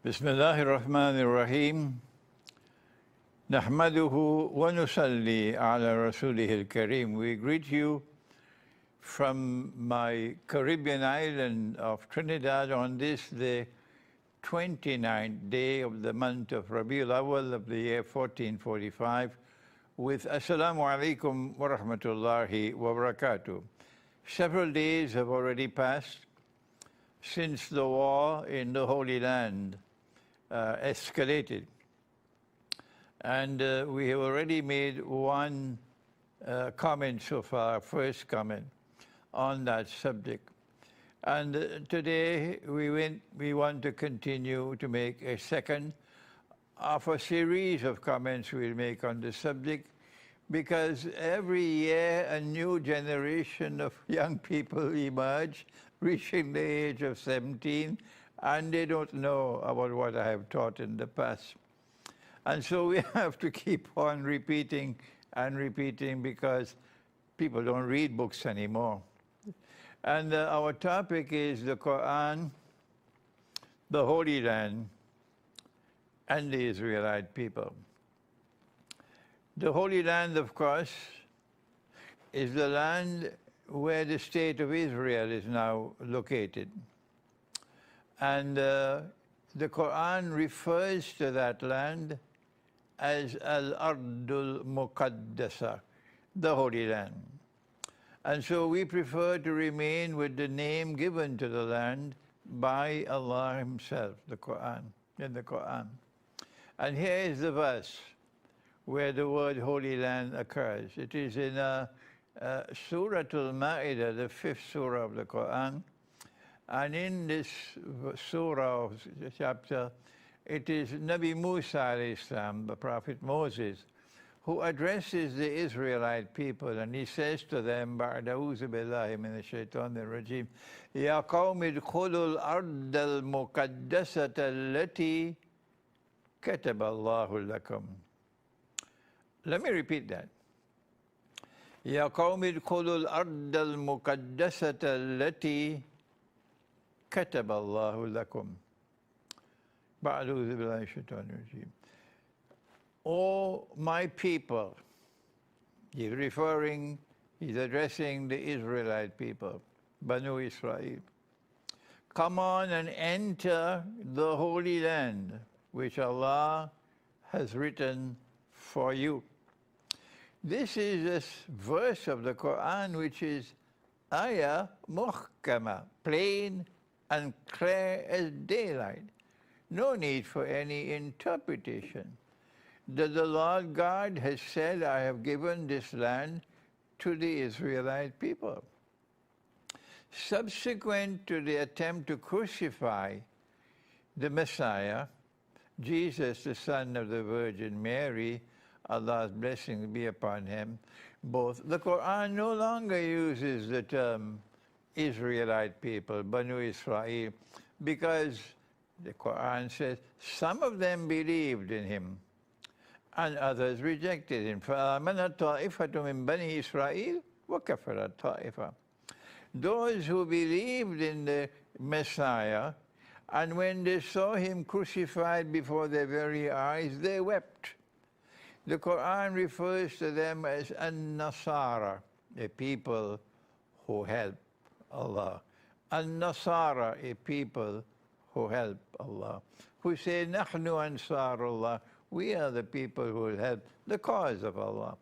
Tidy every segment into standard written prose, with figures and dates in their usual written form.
بسم الله الرحمن الرحيم نحمده ونصلي على رسوله الكريم. We greet you from my Caribbean island of Trinidad on this, the 29th day of the month of Rabiul Awal of the year 1445, with Assalamu alaikum wa rahmatullahi wa barakatuh. Several days have already passed since the war in the Holy Land escalated. And we have already made one comment so far, first comment on that subject. And today we want to continue to make a second of a series of comments we'll make on the subject, because every year a new generation of young people emerge, reaching the age of 17, and they don't know about what I have taught in the past. And so we have to keep on repeating and repeating, because people don't read books anymore. And our topic is the Quran, the Holy Land, and the Israelite people. The Holy Land, of course, is the land where the state of Israel is now located. And the Quran refers to that land as Al-Ardul Muqaddasa, the Holy Land. And so we prefer to remain with the name given to the land by Allah Himself, the Quran, in the Quran. And here is the verse where the word Holy Land occurs. It is in Surah Al-Ma'idah, the 5th surah of the Quran. And in this surah, chapter, it is Nabi Musa alayhi salam, the Prophet Moses, who addresses the Israelite people, and he says to them, بَعْدَ أَعُوذُ بِاللَّهِ مِنَ الشَّيْطَانِ الرَّجِيمِ يَا قَوْمِ ادْخُلُوا الْأَرْضَ الْمُقَدَّسَةَ الَّتِي كَتَبَ اللَّهُ لَكُمْ. Let me repeat that. يَا قَوْمِ ادْخُلُوا الْأَرْضَ الْمُقَدَّسَةَ الَّتِي كَتَبَ اللَّهُ لَكُمْ. بَعْدُ بِاللَّهِ الشَّيْطَانِ الرَّجِيمِ. O my people, he's addressing the Israelite people, Banu Israel. Come on and enter the Holy Land, which Allah has written for you. This is a verse of the Quran which is ayah muhkama, plain and clear as daylight. No need for any interpretation. That the Lord God has said, I have given this land to the Israelite people. Subsequent to the attempt to crucify the Messiah, Jesus, the son of the Virgin Mary, Allah's blessings be upon him, both, the Quran no longer uses the term Israelite people, Banu Israel, because the Quran says some of them believed in him and others rejected him. فَآمَنَتْ طَائِفَةٌ مِّن بَنِي إِسْرَائِيلَ وَكَفَرَتْ طَائِفَةٌ. Those who believed in the Messiah, and when they saw him crucified before their very eyes, they wept. The Quran refers to them as An-Nasara, a people who help Allah. An-Nasara, a people who help Allah, who say, Nahnu Ansarullah, we are the people who will help the cause of Allah.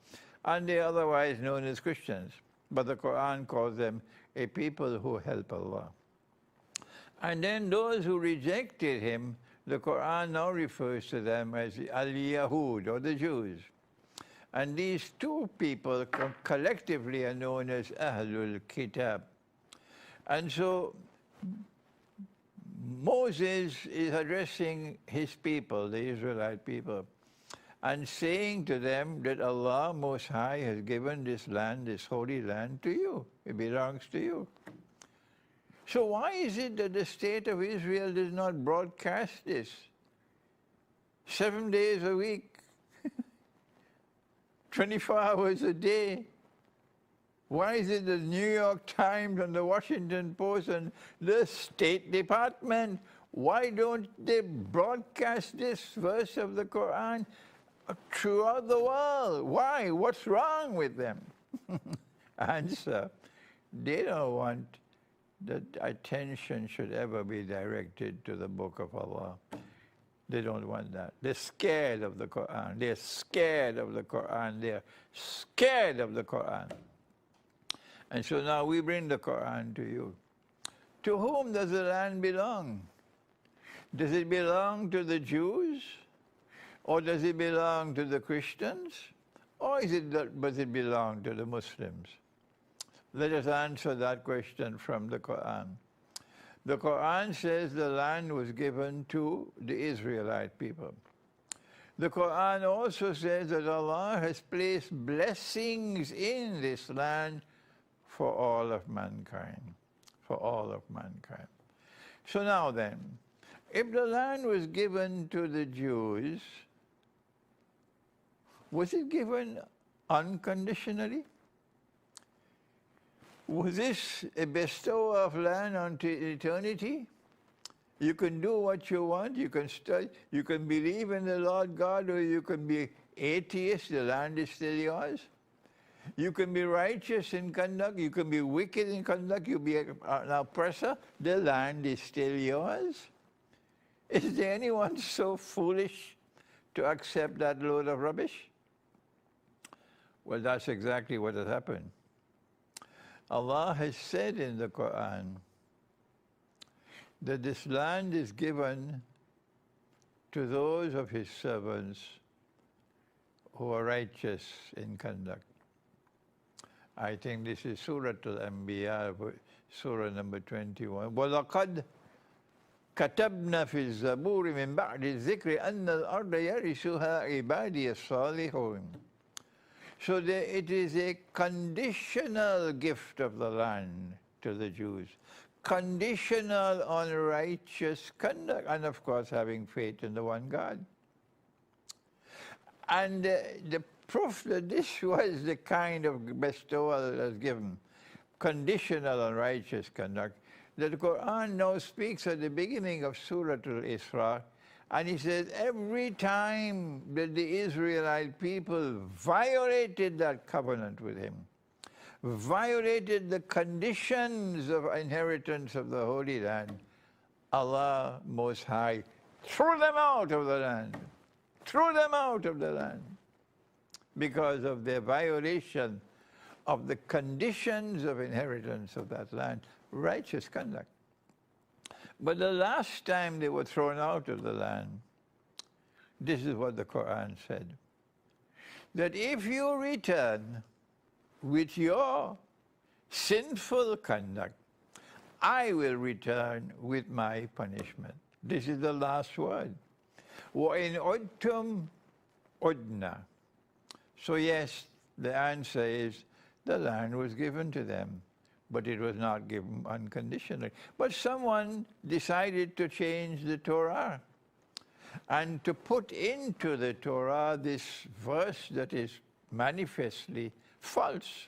And they are otherwise known as Christians, but the Quran calls them a people who help Allah. And then those who rejected him, the Quran now refers to them as Al-Yahud, or the Jews. And these two people collectively are known as Ahlul Kitab. And so Moses is addressing his people, the Israelite people, and saying to them that Allah Most High has given this land, this holy land, to you. It belongs to you. So why is it that the state of Israel does not broadcast this 7 days a week, 24 hours a day? Why is it the New York Times and the Washington Post and the State Department Why don't they broadcast this verse of the Quran throughout the world? Why? What's wrong with them? Answer, they don't want that attention should ever be directed to the Book of Allah. They don't want that. They're scared of the Quran. They're scared of the Quran. They're scared of the Quran. And so now we bring the Quran to you. To whom does the land belong? Does it belong to the Jews? Or does it belong to the Christians? Or does it belong to the Muslims? Let us answer that question from the Quran. The Quran says the land was given to the Israelite people. The Quran also says that Allah has placed blessings in this land for all of mankind. For all of mankind. So now then, if the land was given to the Jews, was it given unconditionally? Was this a bestow of land unto eternity? You can do what you want, you can study, you can believe in the Lord God, or you can be atheist, the land is still yours. You can be righteous in conduct, you can be wicked in conduct, you be an oppressor, the land is still yours. Is there anyone so foolish to accept that load of rubbish? Well, that's exactly what has happened. Allah has said in the Quran that this land is given to those of His servants who are righteous in conduct. I think this is Surah Al-Anbiya, Surah number 21. وَلَقَدْ كَتَبْنَا فِي الزَّبُورِ مِنْ بَعْدِ الذِّكْرِ أَنَّ الْأَرْضَ يَرِثُهَا عِبَادِيَ الصَّالِحُونَ. So it is a conditional gift of the land to the Jews. Conditional on righteous conduct, and of course having faith in the one God. And the proof that this was the kind of bestowal that was given, conditional on righteous conduct, that the Quran now speaks at the beginning of Surah Al-Isra, and he says every time that the Israelite people violated that covenant with him, violated the conditions of inheritance of the Holy Land, Allah Most High threw them out of the land, threw them out of the land because of their violation of the conditions of inheritance of that land, righteous conduct. But the last time they were thrown out of the land, this is what the Quran said, that if you return with your sinful conduct, I will return with my punishment. This is the last word. وَإِنْ عُدْتُمْ عُدْنَا. So yes, the answer is the land was given to them, but it was not given unconditionally. But someone decided to change the Torah and to put into the Torah this verse that is manifestly false.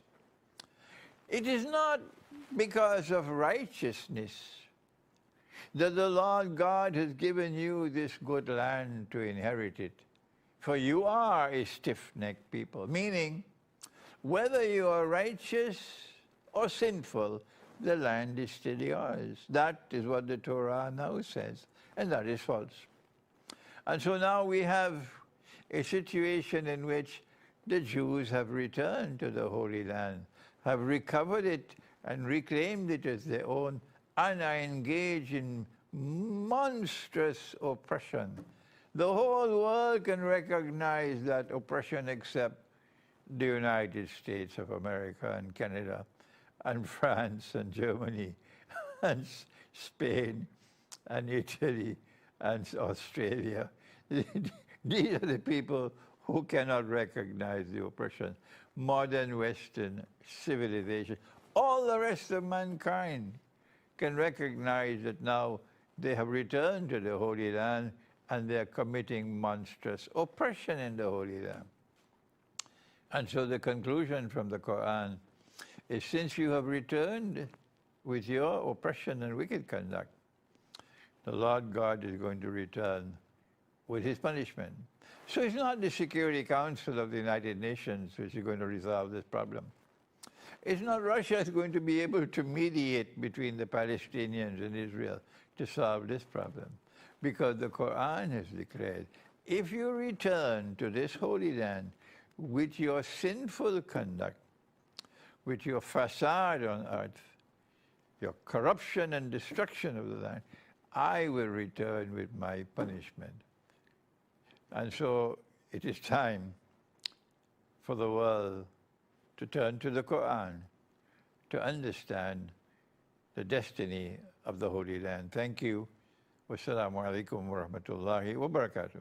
It is not because of righteousness that the Lord God has given you this good land to inherit it. For you are a stiff-necked people, meaning whether you are righteous or sinful, the land is still yours. That is what the Torah now says, and that is false. And so now we have a situation in which the Jews have returned to the Holy Land, have recovered it and reclaimed it as their own, and are engaged in monstrous oppression. The whole world can recognize that oppression except the United States of America and Canada and France and Germany and Spain and Italy and Australia. These are the people who cannot recognize the oppression. Modern Western civilization. All the rest of mankind can recognize that now they have returned to the Holy Land and they are committing monstrous oppression in the Holy Land. And so the conclusion from the Quran is, since you have returned with your oppression and wicked conduct, the Lord God is going to return with his punishment. So it's not the Security Council of the United Nations which is going to resolve this problem. It's not Russia is going to be able to mediate between the Palestinians and Israel to solve this problem, because the Quran has declared, if you return to this holy land with your sinful conduct, with your facade on earth, your corruption and destruction of the land, I will return with my punishment. And so it is time for the world to turn to the Quran to understand the destiny of the Holy Land. Thank you. Wassalamu alaikum wa rahmatullahi wa barakatuh.